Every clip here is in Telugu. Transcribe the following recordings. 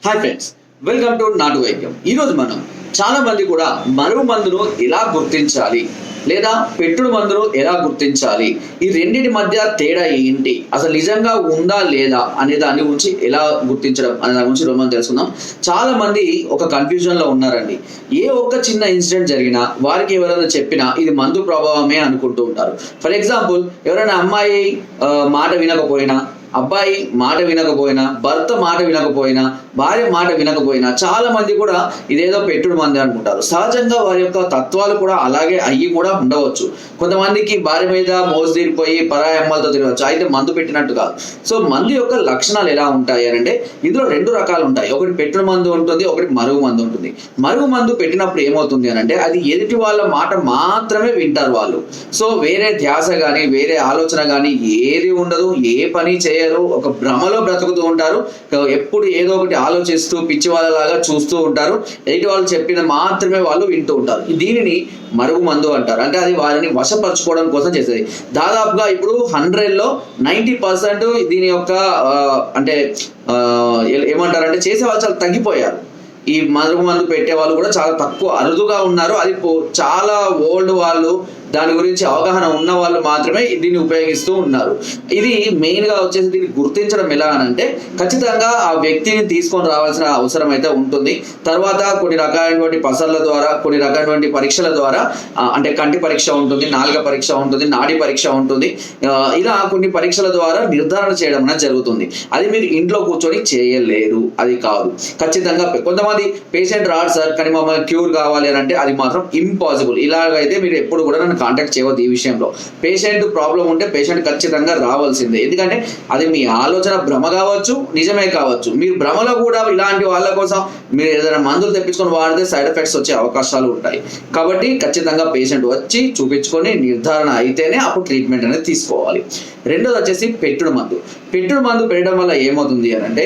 హాయ్ ఫ్రెండ్స్, వెల్కమ్ టు నాటు వైద్యం. ఈరోజు మనం చాలా మంది కూడా మరుగు మందును ఎలా గుర్తించాలి లేదా పెట్టుడు మందును ఎలా గుర్తించాలి, ఈ రెండింటి మధ్య తేడా ఏంటి, అసలు నిజంగా ఉందా లేదా అనే దాని గురించి ఎలా గుర్తించడం అనే దాని గురించి మనం తెలుసుకుందాం. చాలా మంది ఒక కన్ఫ్యూజన్ లో ఉన్నారండి. ఏ ఒక్క చిన్న ఇన్సిడెంట్ జరిగినా వారికి ఎవరైనా చెప్పినా ఇది మందు ప్రభావమే అనుకుంటూ ఉంటారు. ఫర్ ఎగ్జాంపుల్, ఎవరైనా అమ్మాయి మాట వినకపోయినా, అబ్బాయి మాట వినకపోయినా, భర్త మాట వినకపోయినా, భార్య మాట వినకపోయినా చాలా మంది కూడా ఇదేదో పెట్టుడు మంది అనుకుంటారు. సహజంగా వారి యొక్క తత్వాలు కూడా అలాగే అయ్యి కూడా ఉండవచ్చు. కొంతమందికి భార్య మీద మోజు తీరిపోయి పరాయి అమ్మాలతో తిరగవచ్చు, అయితే మందు పెట్టినట్టు కాదు. సో మందు యొక్క లక్షణాలు ఎలా ఉంటాయి అని అంటే ఇందులో రెండు రకాలు ఉంటాయి. ఒకటి పెట్టుడు మందు ఉంటుంది, ఒకటి మరుగు మందు ఉంటుంది. మరుగు మందు పెట్టినప్పుడు ఏమవుతుంది అని అంటే అది ఎదుటి వాళ్ళ మాట మాత్రమే వింటారు వాళ్ళు. సో వేరే ధ్యాస కానీ వేరే ఆలోచన కానీ ఏది ఉండదు, ఏ పని చేయరు, ఒక భ్రమలో బ్రతుకుతూ ఉంటారు. ఎప్పుడు ఏదో ఒకటి ఆలోచిస్తూ పిచ్చి వాళ్ళలాగా చూస్తూ ఉంటారు. ఎదుటి వాళ్ళు చెప్పిన మాత్రమే వాళ్ళు వింటూ ఉంటారు. దీనిని మరుగు మందు అంటారు. అంటే అది వారిని వశపరచుకోవడం కోసం చేసేది. దాదాపుగా ఇప్పుడు 100లో 90% దీని యొక్క అంటే ఏమంటారంటే చేసే వాళ్ళు చాలా తగ్గిపోయారు. ఈ మరుగు మందు పెట్టే వాళ్ళు కూడా చాలా తక్కువ, అరుదుగా ఉన్నారు. అది చాలా ఓల్డ్ వాళ్ళు, దాని గురించి అవగాహన ఉన్న వాళ్ళు మాత్రమే దీన్ని ఉపయోగిస్తూ ఉన్నారు. ఇది మెయిన్ గా వచ్చేసి దీన్ని గుర్తించడం ఎలా అనంటే ఖచ్చితంగా ఆ వ్యక్తిని తీసుకొని రావాల్సిన అవసరం అయితే ఉంటుంది. తర్వాత కొన్ని రకాలైనటువంటి పసర్ల ద్వారా, కొన్ని రకాలైనటువంటి పరీక్షల ద్వారా, అంటే కంటి పరీక్ష ఉంటుంది, నాలుక పరీక్ష ఉంటుంది, నాడి పరీక్ష ఉంటుంది. ఇలా కొన్ని పరీక్షల ద్వారా నిర్ధారణ చేయడం అనేది జరుగుతుంది. అది మీరు ఇంట్లో కూర్చొని చేయలేరు, అది కాదు. ఖచ్చితంగా కొంతమంది పేషెంట్ రాడు సార్, కానీ మమ్మల్ని క్యూర్ కావాలి అని అంటే అది మాత్రం ఇంపాసిబుల్. ఇలాగైతే మీరు ఎప్పుడు కూడా నన్ను కాంటాక్ట్ చేయవద్దు. ఈ విషయంలో పేషెంట్ ప్రాబ్లం ఉంటే పేషెంట్ ఖచ్చితంగా రావాల్సిందే. ఎందుకంటే అది మీ ఆలోచన భ్రమ కావచ్చు, నిజమే కావచ్చు. మీరు భ్రమలో కూడా ఇలాంటి వాళ్ళ కోసం మీరు ఏదైనా మందులు తెప్పించుకొని వాడితే సైడ్ ఎఫెక్ట్స్ వచ్చే అవకాశాలు ఉంటాయి. కాబట్టి ఖచ్చితంగా పేషెంట్ వచ్చి చూపించుకొని నిర్ధారణ అయితేనే అప్పుడు ట్రీట్మెంట్ అనేది తీసుకోవాలి. రెండోది వచ్చేసి పెట్టుడు మందు. పెట్టుడు మందు పెట్టడం వల్ల ఏమవుతుంది అని అంటే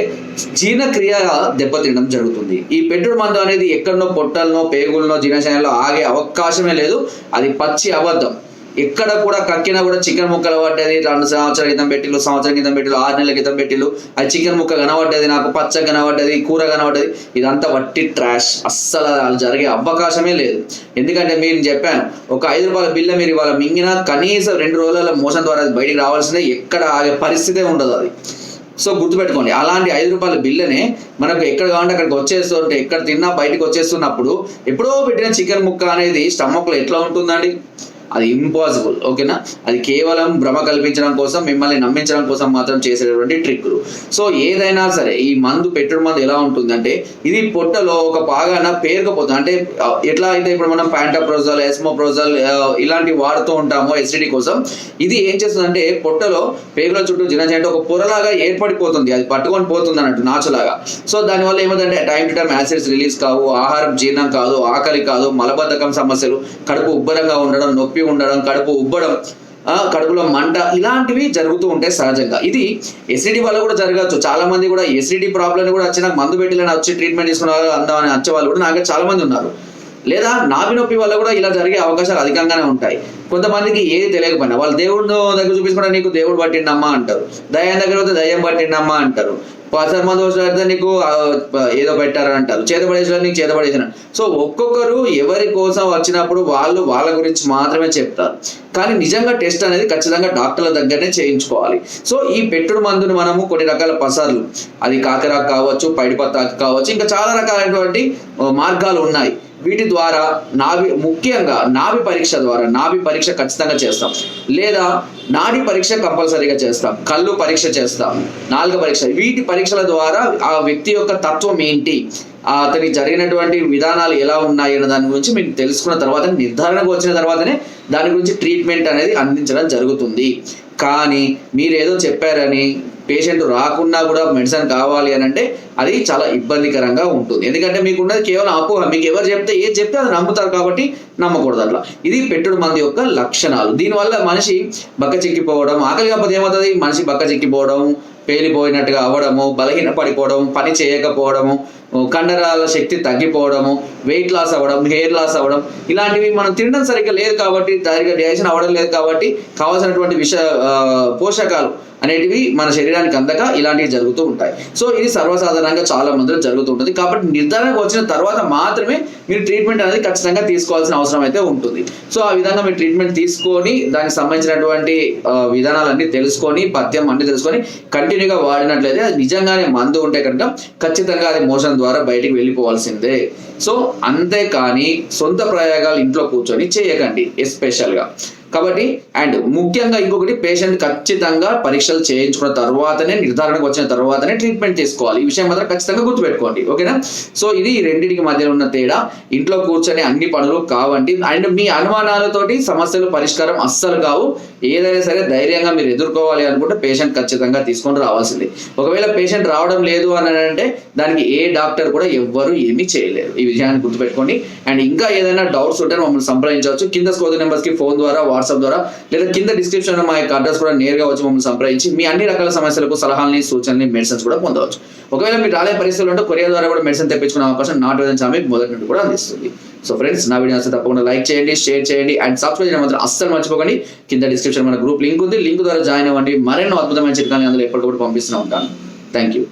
జీర్ణక్రియ దెబ్బతినడం జరుగుతుంది. ఈ పెట్టుడు మందు అనేది ఎక్కడనో పొట్టలనో పేగులనో జీర్ణశయంలో ఆగే అవకాశమే లేదు. అది పచ్చి అబద్ధం. ఎక్కడ కూడా కక్కినా కూడా చికెన్ ముక్కలు పడ్డది, 2 సంవత్సరాల క్రితం పెట్టిలు, సంవత్సరం క్రితం పెట్టిలు, 6 నెలల క్రితం పెట్టిలు, అది చికెన్ ముక్క కనబడ్డది, నాకు పచ్చ కనబడ్డది, కూర కనబడ్డది, ఇదంతా వట్టి ట్రాష్. అస్సలు అది జరిగే అవకాశమే లేదు. ఎందుకంటే మీరు చెప్పాను, ఒక 5 రూపాయల బిల్ల మీరు ఇవాళ మింగినా కనీసం 2 రోజుల మోషన్ ద్వారా బయటికి రావాల్సిందే. ఎక్కడ ఆగే పరిస్థితే ఉండదు అది. సో గుర్తుపెట్టుకోండి, అలాంటి 5 రూపాయల బిల్లనే మనకు ఎక్కడ కావాలంటే అక్కడికి వచ్చేస్తుంటే, ఎక్కడ తిన్నా బయటకు వచ్చేస్తున్నప్పుడు ఎప్పుడో పెట్టిన చికెన్ ముక్క అనేది స్టమక్లో ఎట్లా ఉంటుందండి? అది ఇంపాసిబుల్. ఓకేనా? అది కేవలం భ్రమ కల్పించడం కోసం, మిమ్మల్ని నమ్మించడం కోసం మాత్రం చేసేటటువంటి ట్రిక్కులు. సో ఏదైనా సరే ఈ మందు పెట్టుడు మందు ఎలా ఉంటుందంటే ఇది పొట్టలో ఒక భాగాన పేరుకపోతుంది. అంటే ఎట్లా అయితే ఇప్పుడు మనం ప్యాంటాప్రోజల్, ఎస్మోప్రోజల్ ఇలాంటివి వాడుతూ ఉంటామో ఎసిడిటీ కోసం, ఇది ఏం చేస్తుందంటే పొట్టలో పేగుల చుట్టూ జీర్ణశయంలో ఒక పొరలాగా ఏర్పడిపోతుంది. అది పట్టుకొని పోతుంది అన్నట్టు నాచులాగా. సో దానివల్ల ఏమవుతుందంటే time to time acids release కావు, ఆహారం జీర్ణం కాదు, ఆకలి కాదు, మలబద్ధకం సమస్యలు, కడుపు ఉబ్బరంగా ఉండడం, నొప్పి ఉండడం, కడుపు ఉబ్బడం, కడుపులో మంట, ఇలాంటివి జరుగుతూ ఉంటాయి సహజంగా. ఇది ఎసిడిటీ వల్ల కూడా జరగచ్చు. చాలా మంది కూడా ఎసిడిటీ ప్రాబ్లం కూడా వచ్చి నాకు మందు పెట్టిలని వచ్చి ట్రీట్మెంట్ తీసుకున్న వాళ్ళు, అందామని వచ్చే వాళ్ళు కూడా నాకు చాలా మంది ఉన్నారు. లేదా నాభి నొప్పి వల్ల కూడా ఇలా జరిగే అవకాశాలు అధికంగానే ఉంటాయి. కొంతమందికి ఏది తెలియకపోయినా వాళ్ళు దేవుడు దగ్గర చూపించుకుంటే నీకు దేవుడు పట్టిండమ్మా అంటారు, దయ్యం దగ్గర పోతే దయ్యం పట్టిండమ్మా అంటారు, పసర్మ దోషులు అయితే నీకు ఏదో పెట్టారని అంటారు, చేతపడేసిన నీకు చేతపడేసిన. సో ఒక్కొక్కరు ఎవరి కోసం వచ్చినప్పుడు వాళ్ళు వాళ్ళ గురించి మాత్రమే చెప్తారు. కానీ నిజంగా టెస్ట్ అనేది ఖచ్చితంగా డాక్టర్ల దగ్గరనే చేయించుకోవాలి. సో ఈ పెట్టుడు మందును మనము కొన్ని రకాల పసర్లు, అది కాకరాకు కావచ్చు, పైడిపత్తాకు కావచ్చు, ఇంకా చాలా రకాలైనటువంటి మార్గాలు ఉన్నాయి. వీటి ద్వారా ముఖ్యంగా నాభి పరీక్ష ద్వారా, నాభి పరీక్ష ఖచ్చితంగా చేస్తాం, లేదా నాడి పరీక్ష కంపల్సరీగా చేస్తాం, కళ్ళు పరీక్ష చేస్తాం, నాలుక పరీక్ష. వీటి పరీక్షల ద్వారా ఆ వ్యక్తి యొక్క తత్వం ఏంటి, అతనికి జరిగినటువంటి విధానాలు ఎలా ఉన్నాయి అనే దాని గురించి మీకు తెలుసుకున్న తర్వాత, నిర్ధారణకు వచ్చిన తర్వాతనే దాని గురించి ట్రీట్మెంట్ అనేది అందించడం జరుగుతుంది. కానీ మీరు ఏదో చెప్పారని పేషెంట్ రాకుండా కూడా మెడిసిన్ కావాలి అని అంటే అది చాలా ఇబ్బందికరంగా ఉంటుంది. ఎందుకంటే మీకున్నది కేవలం అపోహ. మీకు ఎవరు చెప్తే ఏది చెప్తే అది నమ్ముతారు కాబట్టి నమ్మకూడదు. అట్లా ఇది పెట్టుడు మందు యొక్క లక్షణాలు. దీనివల్ల మనిషి బక్క చిక్కిపోవడం, ఆకలి కాకపోతే ఏమవుతుంది, మనిషి బక్క చిక్కిపోవడం, పేలిపోయినట్టుగా అవ్వడము, బలహీన పడిపోవడం, పని చేయకపోవడము, కండరాల శక్తి తగ్గిపోవడము, వెయిట్ లాస్ అవ్వడం, హెయిర్ లాస్ అవ్వడం, ఇలాంటివి మనం తినడం సరిగ్గా లేదు కాబట్టి, సరిగ్గా డైజెషన్ అవ్వడం లేదు కాబట్టి కావాల్సినటువంటి పోషకాలు అనేటివి మన శరీరానికి అందక ఇలాంటివి జరుగుతూ ఉంటాయి. సో ఇది సర్వసాధారణంగా చాలా మందిలో జరుగుతూ ఉంటుంది. కాబట్టి నిర్ధారణకు వచ్చిన తర్వాత మాత్రమే మీరు ట్రీట్మెంట్ అనేది ఖచ్చితంగా తీసుకోవాల్సిన అవసరం అయితే ఉంటుంది. సో ఆ విధంగా మీరు ట్రీట్మెంట్ తీసుకొని దానికి సంబంధించినటువంటి విధానాలన్నీ తెలుసుకొని, పథ్యం అన్ని తెలుసుకొని కంటిన్యూగా వాడినట్లయితే అది నిజంగానే మందు ఉంటే కనుక ఖచ్చితంగా అది మోషన్ ద్వారా బయటికి వెళ్ళిపోవాల్సిందే. సో అంతేకాని సొంత ప్రయోగాలు ఇంట్లో కూర్చొని చేయకండి ఎస్పెషల్గా. కాబట్టి అండ్ ముఖ్యంగా ఇంకొకటి, పేషెంట్ ఖచ్చితంగా పరీక్షలు చేయించుకున్న తర్వాతనే, నిర్ధారణకు వచ్చిన తర్వాతనే ట్రీట్మెంట్ తీసుకోవాలి. ఈ విషయం మాత్రం ఖచ్చితంగా గుర్తుపెట్టుకోండి, ఓకేనా? సో ఇది ఈ రెండింటికి మధ్యలో ఉన్న తేడా. ఇంట్లో కూర్చొని అన్ని పనులు కావండి. అండ్ మీ అనుమానాలతోటి సమస్యలు పరిష్కారం అస్సలు కావు. ఏదైనా సరే ధైర్యంగా మీరు ఎదుర్కోవాలి అనుకుంటే పేషెంట్ ఖచ్చితంగా తీసుకొని రావాల్సింది. ఒకవేళ పేషెంట్ రావడం లేదు అని అంటే దానికి ఏ డాక్టర్ కూడా ఎవ్వరు ఏమీ చేయలేరు. ఈ విషయాన్ని గుర్తుపెట్టుకోండి. అండ్ ఇంకా ఏదైనా డౌట్స్ ఉంటే మమ్మల్ని సంప్రదించవచ్చు. కింద స్క్రోల్ నెంబర్స్ కి ఫోన్ ద్వారా, వాట్సాప్ ద్వారా, లేదా కింద డిస్క్రిప్షన్ లో మా యొక్క అడ్రస్ కూడా నేరుగా వచ్చి మమ్మల్ని సంప్రదించి మీ అన్ని రకాల సమస్యలకు సలహాలని, సూచనని, మెడిసిన్స్ కూడా పొందవచ్చు. ఒకవేళ మీరు రాలే పరిస్థితులు ఉంటే కొరియర్ ద్వారా కూడా మెడిసిన్ తెప్పించుకునే అవకాశం నాట్ వేదన్ చామిక్ మొదటి నుండి కూడా అందిస్తుంది. సో ఫ్రెండ్స్, నా వీడియో నచ్చితే తప్పకుండా లైక్ చేయండి, షేర్ చేయండి అండ్ సబ్స్క్రైబ్ చేయడం మాత్రం అస్సలు మర్చిపోకండి. కింద డిస్క్రిప్షన్ మన గ్రూప్ లింక్ ఉంది, లింక్ ద్వారా జాయిన్ అవ్వండి. మరెన్నో అద్భుతమైన చిట్కాలు అందులో ఎప్పటికప్పుడు పంపిస్తూ ఉంటాను. Thank you.